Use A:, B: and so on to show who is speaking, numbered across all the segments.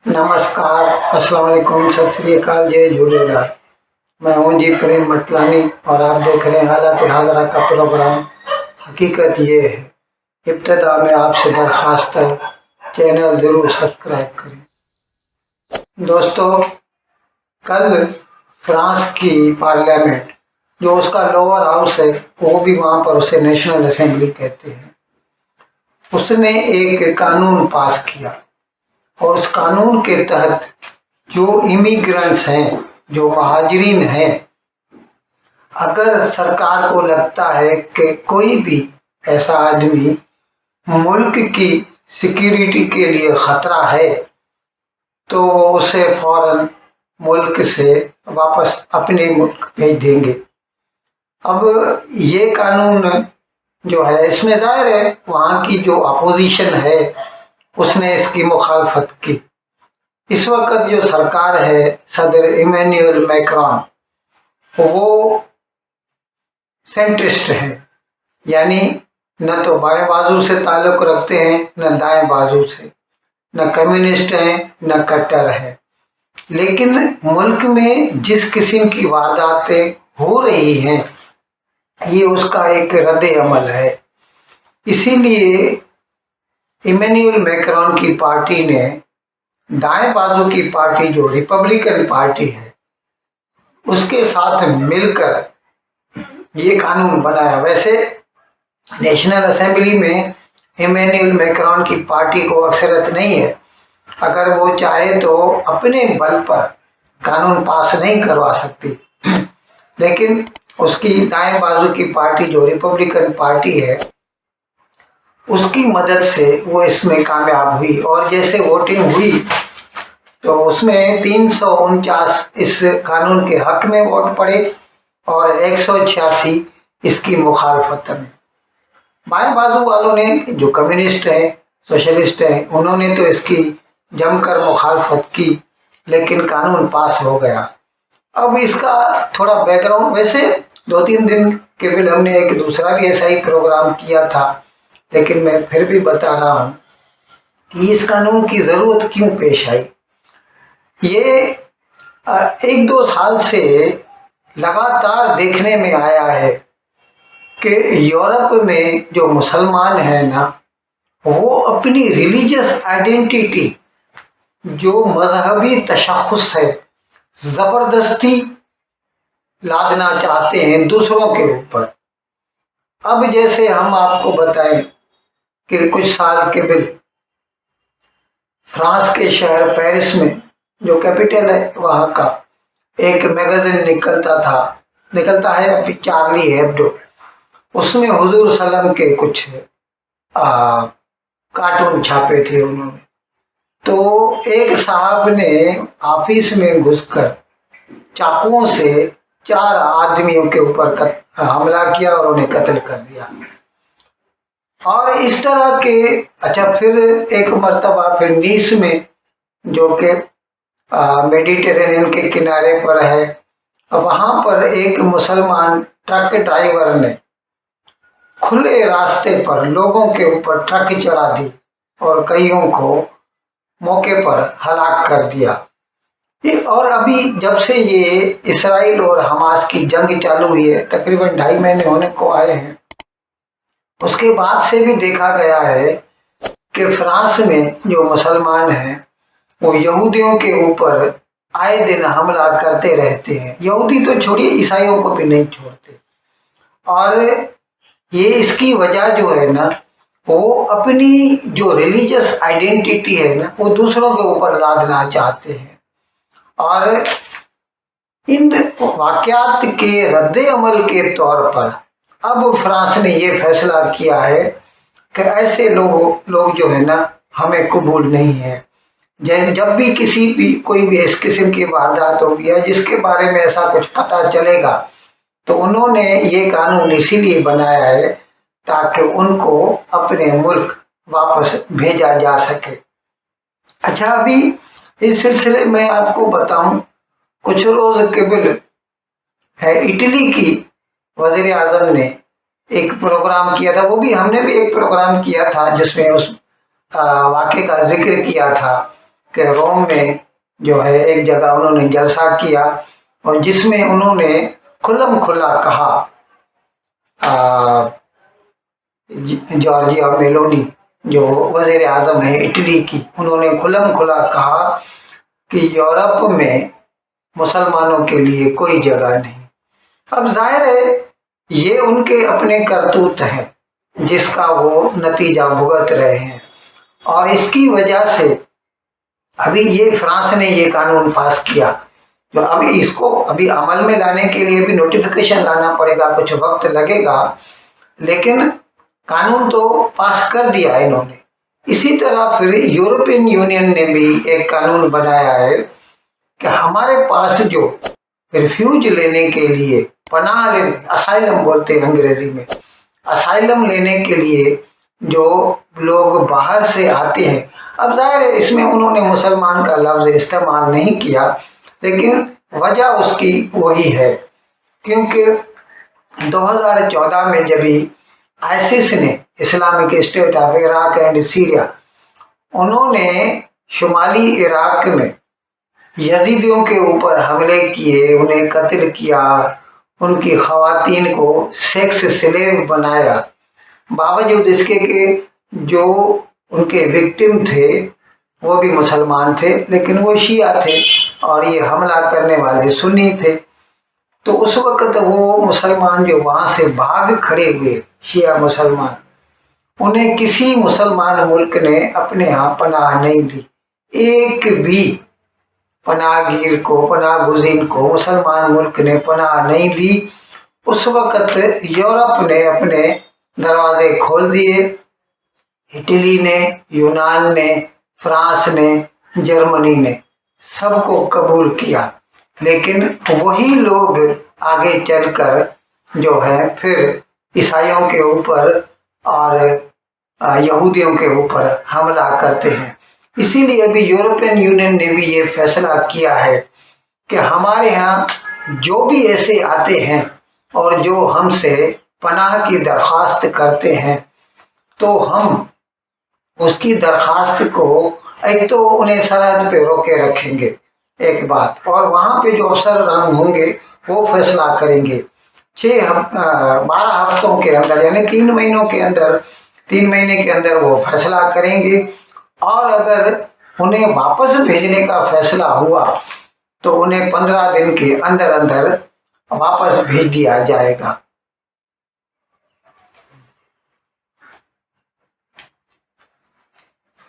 A: नमस्कार, अस्सलाम वालेकुम, सत श्री अकाल, जय झूलेलाल। मैं हूं जी प्रेम मटलानी और आप देख रहे हैं हालत हाजरा का प्रोग्राम। हकीकत ये है, इब्तदा में आपसे दरख्वास्त है, चैनल ज़रूर सब्सक्राइब करें। दोस्तों, कल फ्रांस की पार्लियामेंट, जो उसका लोअर हाउस है, वो भी वहाँ पर उसे नेशनल असेंबली कहते हैं, उसने एक कानून पास किया और उस कानून के तहत जो इमिग्रेंट्स हैं, जो महाजरीन हैं, अगर सरकार को लगता है कि कोई भी ऐसा आदमी मुल्क की सिक्योरिटी के लिए खतरा है, तो वो उसे फौरन मुल्क से वापस अपने मुल्क भेज देंगे। अब ये कानून जो है, इसमें जाहिर है वहाँ की जो अपोजिशन है उसने इसकी मुखालफत की। इस वक्त जो सरकार है, सदर इमैनुअल मैक्रॉन, वो सेंट्रिस्ट है, यानी न तो बाएं बाजू से ताल्लुक रखते हैं न दाएं बाजू से, न कम्युनिस्ट हैं न कट्टर है। लेकिन मुल्क में जिस किस्म की वारदातें हो रही हैं, ये उसका एक रद्द अमल है। इसीलिए इमैनुअल मैक्रॉन की पार्टी ने दाएं बाजू की पार्टी जो रिपब्लिकन पार्टी है, उसके साथ मिलकर ये कानून बनाया। वैसे नेशनल असेंबली में इमैनुअल मैक्रॉन की पार्टी को अक्सरत नहीं है, अगर वो चाहे तो अपने बल पर कानून पास नहीं करवा सकती, लेकिन उसकी दाएं बाजू की पार्टी जो रिपब्लिकन पार्टी है, उसकी मदद से वो इसमें कामयाब हुई। और जैसे वोटिंग हुई तो उसमें 349 इस कानून के हक में वोट पड़े और 186 इसकी मुखालफत में। बाएं बाजू वालों ने, जो कम्युनिस्ट हैं, सोशलिस्ट हैं, उन्होंने तो इसकी जमकर मुखालफत की, लेकिन कानून पास हो गया। अब इसका थोड़ा बैकग्राउंड, वैसे 2-3 दिन के पहले हमने एक दूसरा भी ऐसा ही प्रोग्राम किया था, लेकिन मैं फिर भी बता रहा हूँ कि इस कानून की ज़रूरत क्यों पेश आई। ये 1-2 साल से लगातार देखने में आया है कि यूरोप में जो मुसलमान हैं ना, वो अपनी रिलीजियस आइडेंटिटी, जो मजहबी तशख़्ख़ुस है, ज़बरदस्ती लादना चाहते हैं दूसरों के ऊपर। अब जैसे हम आपको बताएं कि कुछ साल के पहले फ्रांस के शहर पेरिस में, जो कैपिटल है वहाँ का, एक मैगजीन निकलता है अभी, चार्ली हेब्डो। उसमें हुजूर सल्लम के कुछ कार्टून छापे थे उन्होंने। तो एक साहब ने ऑफिस में घुसकर चाकुओं से 4 आदमियों के ऊपर हमला किया और उन्हें कत्ल कर दिया। और इस तरह के, अच्छा, फिर एक मर्तबा फिर नीस में, जो कि मेडिटेरेनियन के किनारे पर है, वहाँ पर एक मुसलमान ट्रक ड्राइवर ने खुले रास्ते पर लोगों के ऊपर ट्रक चढ़ा दी और कईयों को मौके पर हलाक कर दिया। और अभी जब से ये इसराइल और हमास की जंग चालू हुई है, तकरीबन 2.5 महीने होने को आए हैं, उसके बाद से भी देखा गया है कि फ्रांस में जो मुसलमान हैं, वो यहूदियों के ऊपर आए दिन हमला करते रहते हैं। यहूदी तो छोड़िए, ईसाइयों को भी नहीं छोड़ते। और ये इसकी वजह जो है ना, वो अपनी जो रिलीजियस आइडेंटिटी है ना, वो दूसरों के ऊपर लादना चाहते हैं। और इन वाक़यात के रद्द अमल के तौर पर अब फ्रांस ने ये फैसला किया है कि ऐसे लोग जो है ना, हमें कबूल नहीं है। जब भी कोई भी इस किस्म की वारदात होगी या जिसके बारे में ऐसा कुछ पता चलेगा, तो उन्होंने ये कानून इसीलिए बनाया है ताकि उनको अपने मुल्क वापस भेजा जा सके। अच्छा, अभी इस सिलसिले में आपको बताऊं, कुछ रोज कबल है इटली की वजीर आजम ने एक प्रोग्राम किया था, वो भी हमने भी एक प्रोग्राम किया था जिसमें उस वाक़े का जिक्र किया था کہ रोम में जो है एक जगह उन्होंने जलसा किया और जिसमें उन्होंने खुल्लम खुला कहा, जॉर्जिया मेलोनी जो वज़ीर आज़म है इटली की, उन्होंने खुल्लम खुला कहा कि यूरोप में मुसलमानों के लिए कोई जगह नहीं। अब जाहिर है ये उनके अपने करतूत हैं जिसका वो नतीजा भुगत रहे हैं, और इसकी वजह से अभी ये फ्रांस ने ये कानून पास किया जो अभी इसको अभी अमल में लाने के लिए भी नोटिफिकेशन लाना पड़ेगा, कुछ वक्त लगेगा, लेकिन कानून तो पास कर दिया है इन्होंने। इसी तरह फिर यूरोपियन यूनियन ने भी एक कानून बनाया है कि हमारे पास जो रिफ्यूज लेने के लिए, पनाह लेने, असाइलम बोलते हैं अंग्रेजी में, असाइलम लेने के लिए जो लोग बाहर से आते हैं, अब जाहिर है इसमें उन्होंने मुसलमान का लफ्ज़ इस्तेमाल नहीं किया, लेकिन वजह उसकी वही है क्योंकि 2014 में जब आईसिस ने, Islamic state of Iraq and Syria, उन्होंने शुमाली इराक में यजीदियों के ऊपर हमले किए, उन्हें कत्ल किया, उनकी ख़वातीन को सेक्स स्लेव बनाया, बावजूद इसके कि जो उनके विक्टिम थे वो भी मुसलमान थे लेकिन वो शिया थे और ये हमला करने वाले सुन्नी थे। तो उस वक़्त वो मुसलमान जो वहाँ से भाग खड़े हुए शिया मुसलमान, उन्हें किसी मुसलमान मुल्क ने अपने यहाँ पनाह नहीं दी। एक भी पनाहगीर को, पनाह गुज़ीन को मुसलमान मुल्क ने पनाह नहीं दी। उस वक़्त यूरोप ने अपने दरवाजे खोल दिए, इटली ने, यूनान ने, फ्रांस ने, जर्मनी ने सबको कबूल किया, लेकिन वही लोग आगे चलकर जो है फिर ईसाइयों के ऊपर और यहूदियों के ऊपर हमला करते हैं। इसीलिए अभी यूरोपियन यूनियन ने भी ये फैसला किया है कि हमारे यहाँ जो भी ऐसे आते हैं और जो हमसे पनाह की दरख्वास्त करते हैं तो हम उसकी दरख्वास्त को एक तो उन्हें सरहद पे रोके रखेंगे एक बात, और वहाँ पे जो अफसर होंगे वो फैसला करेंगे 12 हफ्तों के अंदर, यानी 3 महीनों के अंदर, 3 महीने के अंदर वो फैसला करेंगे, और अगर उन्हें वापस भेजने का फैसला हुआ तो उन्हें 15 दिन के अंदर अंदर वापस भेज दिया जाएगा।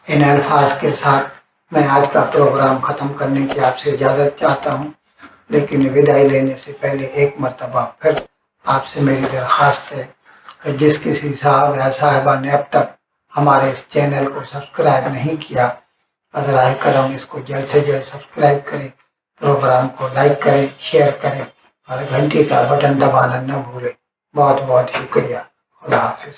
A: इन अल्फाज के साथ मैं आज का प्रोग्राम ख़त्म करने की आपसे इजाज़त चाहता हूँ, लेकिन विदाई लेने से पहले एक मरतबा फिर आपसे मेरी दरख्वास्त है कि जिस किसी साहब या साहिबा ने अब तक हमारे इस चैनल को सब्सक्राइब नहीं किया, अज़राए करम इसको जल्द से जल्द सब्सक्राइब करें, प्रोग्राम को लाइक करें, शेयर करें और घंटी का बटन दबाना न भूलें। बहुत बहुत शुक्रिया। खुदा हाफिज़।